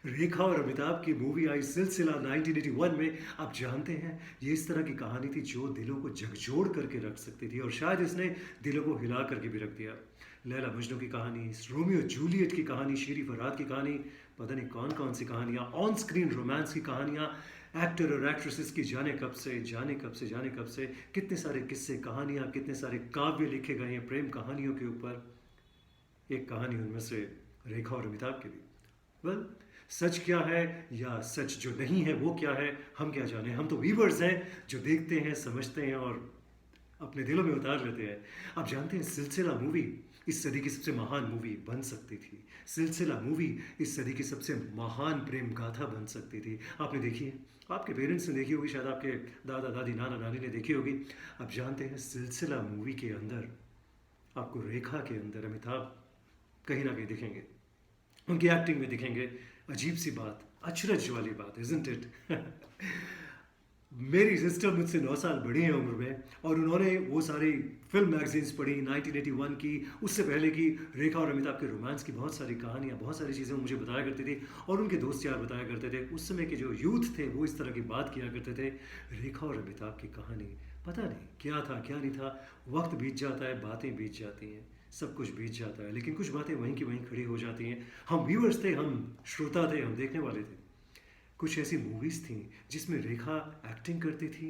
रेखा और अमिताभ की मूवी आई सिलसिला 1981 में। आप जानते हैं, ये इस तरह की कहानी थी जो दिलों को झकझोर करके रख सकती थी और शायद इसने दिलों को हिला करके भी रख दिया। लैला मजनू की कहानी, रोमियो जूलियट की कहानी, शेरी फरहाद की कहानी, पता नहीं कौन कौन सी कहानियाँ, ऑन स्क्रीन रोमांस की कहानियाँ, एक्टर और एक्ट्रेसेस की जाने कब से जाने कब से जाने कब से कितने सारे किस्से कहानियाँ, कितने सारे काव्य लिखे गए हैं प्रेम कहानियों के ऊपर। एक कहानी उनमें से रेखा और अमिताभ की भी। वेल, सच क्या है या सच जो नहीं है वो क्या है, हम क्या जाने। हम तो वीवर्स हैं जो देखते हैं, समझते हैं और अपने दिलों में उतार लेते हैं। आप जानते हैं, सिलसिला मूवी इस सदी की सबसे महान मूवी बन सकती थी। सिलसिला मूवी इस सदी की सबसे महान प्रेम गाथा बन सकती थी। आपने देखी है, आपके पेरेंट्स ने देखी होगी, शायद आपके दादा दादी नाना नानी ने देखी होगी। आप जानते हैं, सिलसिला मूवी के अंदर आपको रेखा के अंदर अमिताभ कहीं ना कहीं दिखेंगे, उनकी एक्टिंग में दिखेंगे। अजीब सी बात, अचरज वाली बात, इजंट इट? मेरी सिस्टर मुझसे 9 साल बड़ी हैं उम्र में और उन्होंने वो सारी फिल्म मैगजीन्स पढ़ी 1981 की, उससे पहले की। रेखा और अमिताभ के रोमांस की बहुत सारी कहानियाँ, बहुत सारी चीज़ें वो मुझे बताया करती थी और उनके दोस्त यार बताया करते थे। उस समय के जो यूथ थे वो इस तरह की बात किया करते थे। रेखा और अमिताभ की कहानी, पता नहीं क्या था क्या नहीं था। वक्त बीत जाता है, बातें बीत जाती हैं, सब कुछ बीत जाता है, लेकिन कुछ बातें वहीं की वहीं खड़ी हो जाती हैं। हम व्यूअर्स थे, हम श्रोता थे, हम देखने वाले थे। कुछ ऐसी मूवीज़ थी जिसमें रेखा एक्टिंग करती थी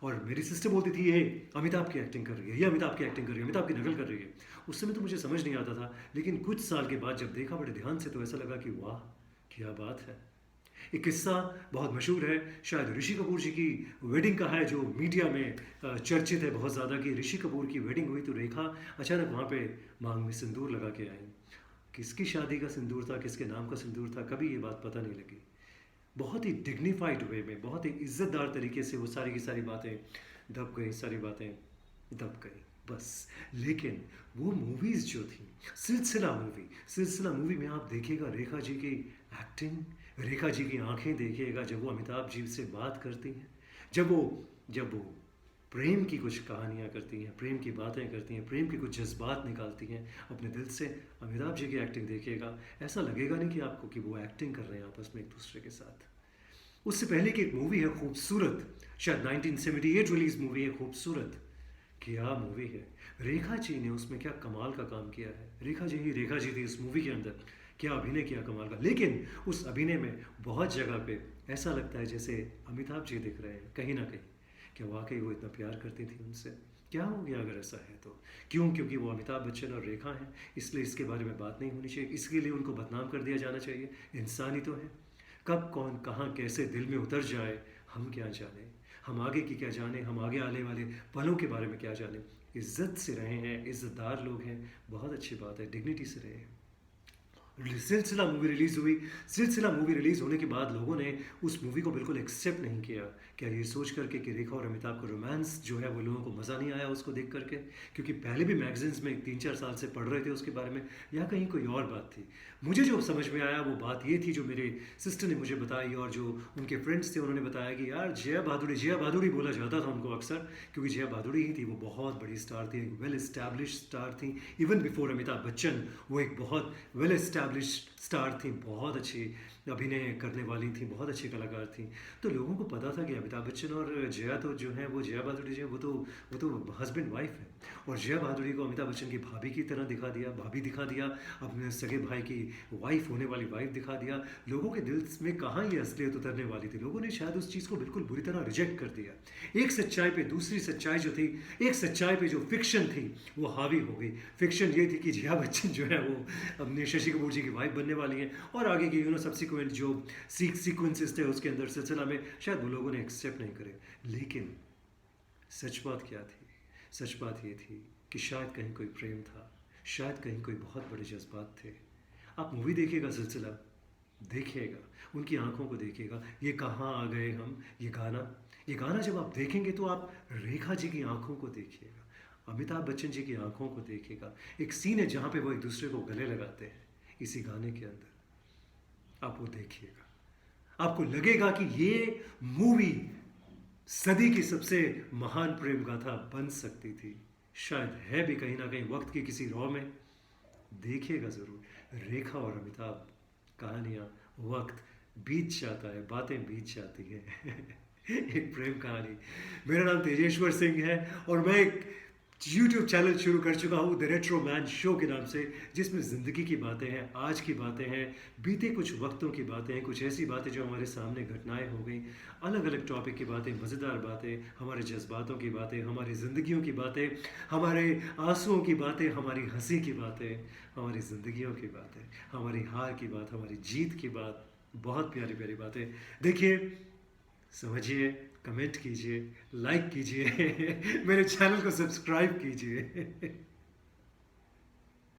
और मेरी सिस्टर बोलती थी ये अमिताभ की एक्टिंग कर रही है, ये अमिताभ की एक्टिंग कर रही है, अमिताभ की नकल कर रही है। उस समय तो मुझे समझ नहीं आता था, लेकिन कुछ साल के बाद जब देखा बड़े ध्यान से तो ऐसा लगा कि वाह, क्या बात है। एक किस्सा बहुत मशहूर है, शायद ऋषि कपूर जी की वेडिंग का है, जो मीडिया में चर्चित है बहुत ज़्यादा, कि ऋषि कपूर की वेडिंग हुई तो रेखा अचानक वहाँ पे मांग में सिंदूर लगा के आई। किसकी शादी का सिंदूर था, किसके नाम का सिंदूर था, कभी ये बात पता नहीं लगी। बहुत ही डिग्निफाइड वे में, बहुत ही इज्जतदार तरीके से वो सारी की सारी बातें दब गई, सारी बातें दब गई बस। लेकिन वो मूवीज़ जो थी, सिलसिला मूवी में आप देखिएगा रेखा जी की एक्टिंग, रेखा जी की आंखें देखिएगा जब वो अमिताभ जी से बात करती हैं, जब वो प्रेम की कुछ कहानियाँ करती हैं, प्रेम की बातें करती हैं, प्रेम के कुछ जज्बात निकालती हैं अपने दिल से। अमिताभ जी की एक्टिंग देखिएगा, ऐसा लगेगा नहीं कि आपको कि वो एक्टिंग कर रहे हैं आपस में एक दूसरे के साथ। उससे पहले की एक मूवी है खूबसूरत, शायद 1978 रिलीज मूवी है खूबसूरत। क्या मूवी है, रेखा जी ने उसमें क्या कमाल का काम किया है। रेखा जी ही रेखा जी थी उस मूवी के अंदर, क्या अभिनय किया कमाल का। लेकिन उस अभिनय में बहुत जगह पे ऐसा लगता है जैसे अमिताभ जी दिख रहे हैं कहीं ना कहीं। क्या वाकई वो इतना प्यार करती थी उनसे? क्या हो गया अगर ऐसा है तो? क्यों? क्योंकि वो अमिताभ बच्चन और रेखा हैं, इसलिए इसके बारे में बात नहीं होनी चाहिए, इसके लिए उनको बदनाम कर दिया जाना चाहिए। इंसान ही तो है, कब कौन कहाँ कैसे दिल में उतर जाए हम क्या जाने। हम आगे की क्या जाने, हम आगे आने वाले पलों के बारे में क्या जाने। इज्जत से रहे हैं, इज्जतदार लोग हैं, बहुत अच्छी बात है, डिग्निटी से रहे हैं। सिलसिला मूवी रिलीज़ हुई। सिलसिला मूवी रिलीज़ होने के बाद लोगों ने उस मूवी को बिल्कुल एक्सेप्ट नहीं किया। क्या ये सोच करके कि रेखा और अमिताभ का रोमांस जो है वो लोगों को मज़ा नहीं आया उसको देख करके, क्योंकि पहले भी मैगजीन्स में 3-4 साल से पढ़ रहे थे उसके बारे में, या कहीं कोई और बात थी। मुझे जो समझ में आया वो बात ये थी जो मेरे सिस्टर ने मुझे बताई और जो उनके फ्रेंड्स थे उन्होंने बताया कि यार जया बहादुरी बोला जाता था उनको अक्सर, क्योंकि जया बहादुरी ही थी, वो बहुत बड़ी स्टार थी, एक वेल इस्टेब्लिश स्टार थी। इवन बिफोर अमिताभ बच्चन वो एक बहुत वेल इस्टेब्लिश्ड स्टार थी, बहुत अच्छी अभिनय करने वाली थी, बहुत अच्छी कलाकार थी। तो लोगों को पता था कि अमिताभ बच्चन और जया तो जो है वो जया बहादुरी जो है वो तो हस्बैंड वाइफ है। और जया बहादुरी को अमिताभ बच्चन की भाभी की तरह दिखा दिया, भाभी दिखा दिया, अपने सगे भाई की वाइफ होने वाली वाइफ दिखा दिया। लोगों के दिल में कहाँ ये असलियत उतरने वाली थी, लोगों ने शायद उस चीज़ को बिल्कुल बुरी तरह रिजेक्ट कर दिया। एक सच्चाई पे दूसरी सच्चाई जो थी, एक सच्चाई पे जो फिक्शन थी वो हावी हो गई। फिक्शन ये थी कि जया बच्चन जो है वो अपने शशि कपूर जी की वाइफ बनने वाली हैं, और आगे की सब्सिक्वेंट जो सीक्वेंसेस थे उसके अंदर सिलसिला में शायद वो लोगों ने एक्सेप्ट नहीं करे। लेकिन सच बात क्या थी? सच बात ये थी कि शायद कहीं कोई प्रेम था, शायद कहीं कोई बहुत बड़े जज्बात थे। आप मूवी देखिएगा सिलसिला, देखिएगा उनकी आंखों को देखिएगा, ये कहाँ आ गए हम, ये गाना जब आप देखेंगे तो आप रेखा जी की आंखों को देखिएगा, अमिताभ बच्चन जी की आंखों को देखिएगा। एक सीन है जहाँ पे वो एक दूसरे को गले लगाते हैं इसी गाने के अंदर, आप वो देखिएगा, आपको लगेगा कि ये मूवी सदी की सबसे महान प्रेम गाथा बन सकती थी। शायद है भी कहीं ना कहीं वक्त की किसी रॉ में। देखिएगा ज़रूर रेखा और अमिताभ कहानियाँ, वक़्त बीत जाता है, बातें बीत जाती हैं। एक प्रेम कहानी। मेरा नाम तेजेश्वर सिंह है और मैं एक यूट्यूब चैनल शुरू कर चुका हूँ द रेट्रो मैन शो के नाम से, जिसमें ज़िंदगी की बातें हैं, आज की बातें हैं, बीते कुछ वक्तों की बातें हैं, कुछ ऐसी बातें जो हमारे सामने घटनाएं हो गई, अलग अलग टॉपिक की बातें, मज़ेदार बातें, हमारे जज्बातों की बातें, हमारी ज़िंदगियों की बातें, हमारे आंसुओं की बातें, हमारी हंसी की बातें, हमारी ज़िंदगियों की बातें, हमारी हार की बात, हमारी जीत की बात, बहुत प्यारी प्यारी बातें। देखिए, समझिए, कमेंट कीजिए, लाइक कीजिए, मेरे चैनल को सब्सक्राइब कीजिए।